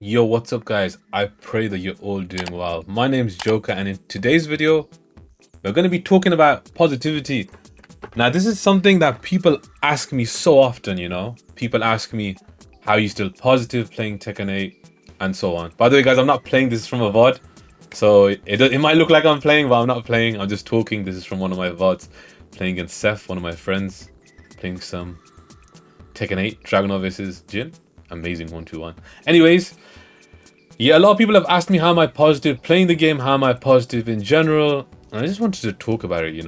Yo, what's up guys? I pray that you're all doing well. My name's JoKa and in today's video, we're going to be talking about positivity. Now, this is something that people ask me so often, People ask me, how are you still positive playing Tekken 8 and so on. By the way, guys, I'm not playing this from a VOD. So it might look like I'm playing, but I'm not playing. I'm just talking. This is from one of my VODs. Playing against Seth, one of my friends. Playing some Tekken 8, Dragunov vs Jin. Amazing 1-2-1. Anyways, yeah, a lot of people have asked me how am I positive playing the game, how am I positive in general, and I just wanted to talk about it.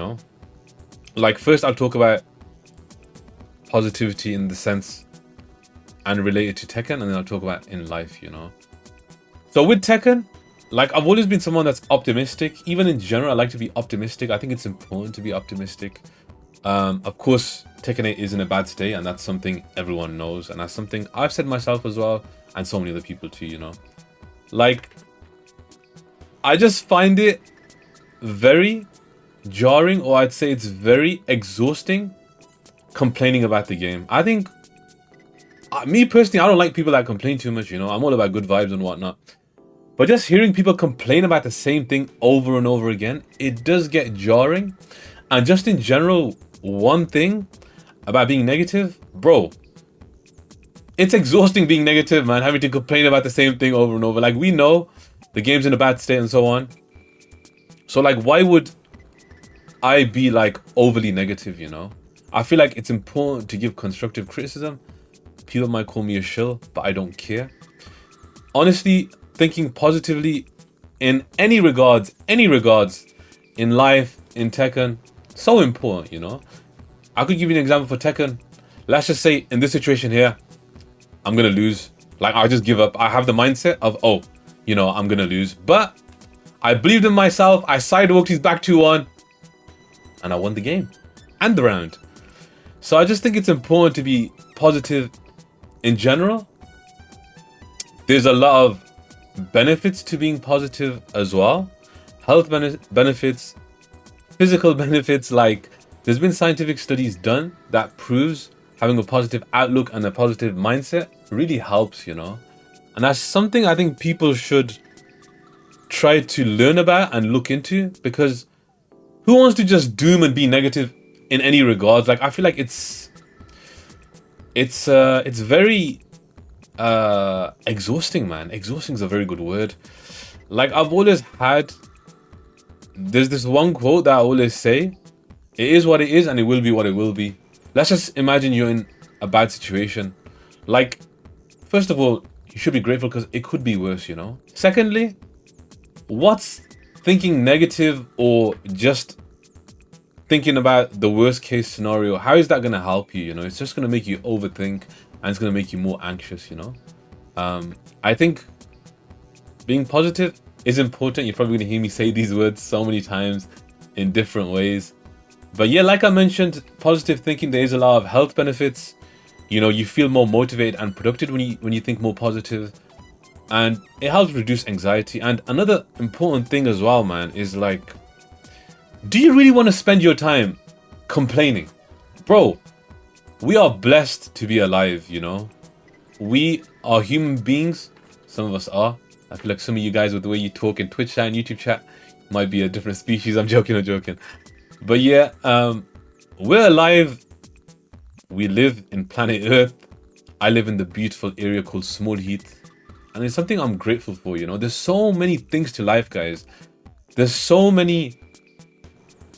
Like, first I'll talk about positivity in the sense and related to Tekken, and then I'll talk about in life. So with Tekken, like, I've always been someone that's optimistic. Even in general, I like to be optimistic. I think it's important to be optimistic. Of course, Tekken 8 is in a bad state, and that's something everyone knows, and that's something I've said myself as well, and so many other people too. Like, I just find it very jarring, or I'd say it's very exhausting complaining about the game. I think, me personally, I don't like people that complain too much, I'm all about good vibes and whatnot. But just hearing people complain about the same thing over and over again, it does get jarring. And just in general, one thing about being negative, bro, it's exhausting being negative, man, having to complain about the same thing over and over. Like, we know the game's in a bad state and so on. So, like, why would I be, like, overly negative? I feel like it's important to give constructive criticism. People might call me a shill, but I don't care. Honestly, thinking positively in any regards, in life, in Tekken, so important. I could give you an example for Tekken. Let's just say in this situation here, I'm gonna lose. Like, I just give up. I have the mindset of, oh, I'm gonna lose. But I believed in myself. I sidewalked his back 2-1. And I won the game. And the round. So I just think it's important to be positive in general. There's a lot of benefits to being positive as well. Health benefits, physical benefits. Like, there's been scientific studies done that proves having a positive outlook and a positive mindset really helps, And that's something I think people should try to learn about and look into, because who wants to just doom and be negative in any regards? Like, I feel like it's very exhausting, man. Exhausting is a very good word. Like, there's this one quote that I always say, it is what it is and it will be what it will be. Let's just imagine you're in a bad situation. Like, first of all, you should be grateful because it could be worse, Secondly, what's thinking negative or just thinking about the worst case scenario? How is that going to help you? It's just going to make you overthink and it's going to make you more anxious, I think being positive is important. You're probably going to hear me say these words so many times in different ways. But yeah, like I mentioned, positive thinking, there is a lot of health benefits. You feel more motivated and productive when you think more positive. And it helps reduce anxiety. And another important thing as well, man, is like, do you really want to spend your time complaining? Bro, we are blessed to be alive, We are human beings. Some of us are. I feel like some of you guys, with the way you talk in Twitch chat and YouTube chat, might be a different species. I'm joking. But yeah, we're alive. We live in planet Earth. I live in the beautiful area called Small Heath. And it's something I'm grateful for, There's so many things to life, guys. There's so many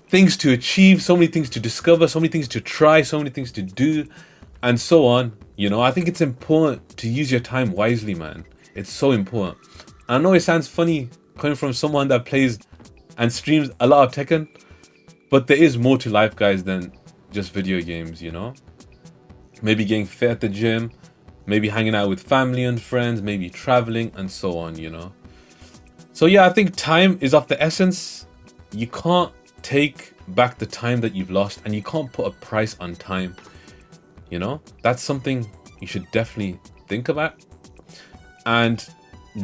things to achieve, so many things to discover, so many things to try, so many things to do, and so on. I think it's important to use your time wisely, man. It's so important. I know it sounds funny coming from someone that plays and streams a lot of Tekken, but there is more to life, guys, than just video games, Maybe getting fit at the gym, maybe hanging out with family and friends, maybe traveling, and so on, So yeah, I think time is of the essence. You can't take back the time that you've lost, and you can't put a price on time. That's something you should definitely think about. And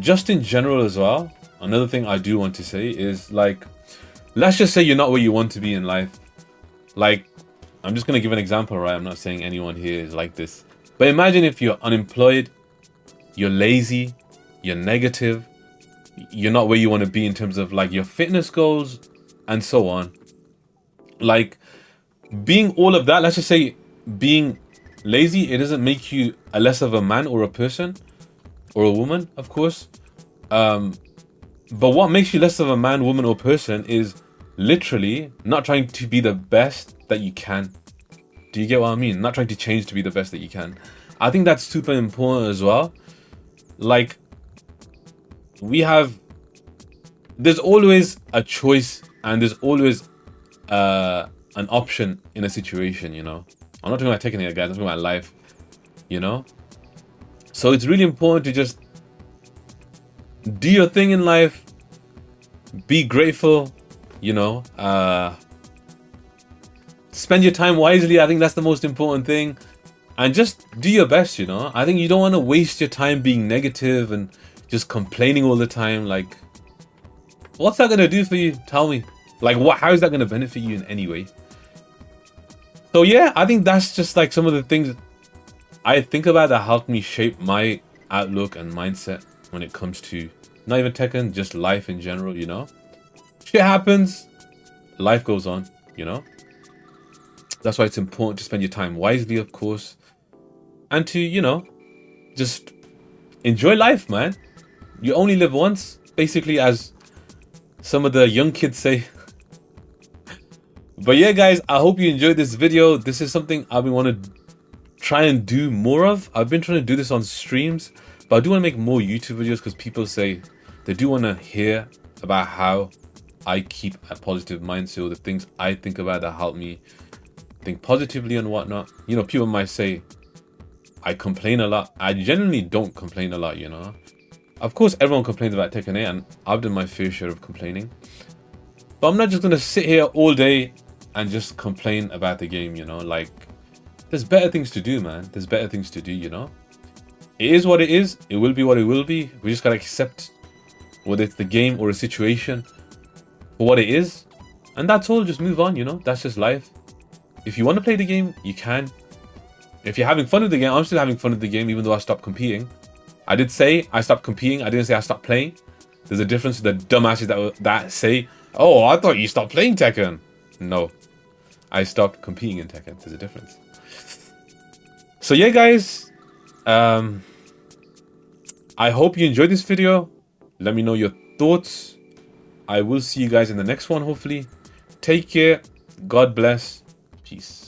just in general as well, another thing I do want to say is, like, let's just say you're not where you want to be in life. Like, I'm just going to give an example, right? I'm not saying anyone here is like this. But imagine if you're unemployed, you're lazy, you're negative, you're not where you want to be in terms of like your fitness goals and so on. Like being all of that, let's just say being lazy, it doesn't make you a less of a man or a person or a woman, of course. But what makes you less of a man, woman, or person is literally not trying to be the best that you can. Do you get what I mean? Not trying to change to be the best that you can. I think that's super important as well. Like, there's always a choice and there's always an option in a situation, you know? I'm not talking about taking it, guys. I'm talking about life, you know? So it's really important to just do your thing in life, be grateful, you know, spend your time wisely. I think that's the most important thing, and just do your best, you know. I think you don't want to waste your time being negative and just complaining all the time. Like, what's that gonna do for you? Tell me. Like, how is that gonna benefit you in any way? So yeah, I think that's just like some of the things I think about that helped me shape my outlook and mindset when it comes to not even Tekken, just life in general, you know? Shit happens, life goes on, you know? That's why it's important to spend your time wisely, of course. And to, you know, just enjoy life, man. You only live once, basically, as some of the young kids say. But yeah, guys, I hope you enjoyed this video. This is something I've been wanting to try and do more of. I've been trying to do this on streams, but I do want to make more YouTube videos because people say they do want to hear about how I keep a positive mindset, or the things I think about that help me think positively and whatnot. You know, people might say I complain a lot. I genuinely don't complain a lot, you know. Of course, everyone complains about Tekken 8, and I've done my fair share of complaining. But I'm not just going to sit here all day and just complain about the game, you know. Like, there's better things to do, man. There's better things to do, you know. It is what it is. It will be what it will be. We just got to accept whether it's the game or a situation for what it is. And that's all. Just move on, you know. That's just life. If you want to play the game, you can. If you're having fun with the game, I'm still having fun with the game, even though I stopped competing. I did say I stopped competing. I didn't say I stopped playing. There's a difference to the dumbasses that say, oh, I thought you stopped playing Tekken. No. I stopped competing in Tekken. There's a difference. So yeah, guys. I hope you enjoyed this video. Let me know your thoughts. I will see you guys in the next one, hopefully. Take care. God bless. Peace.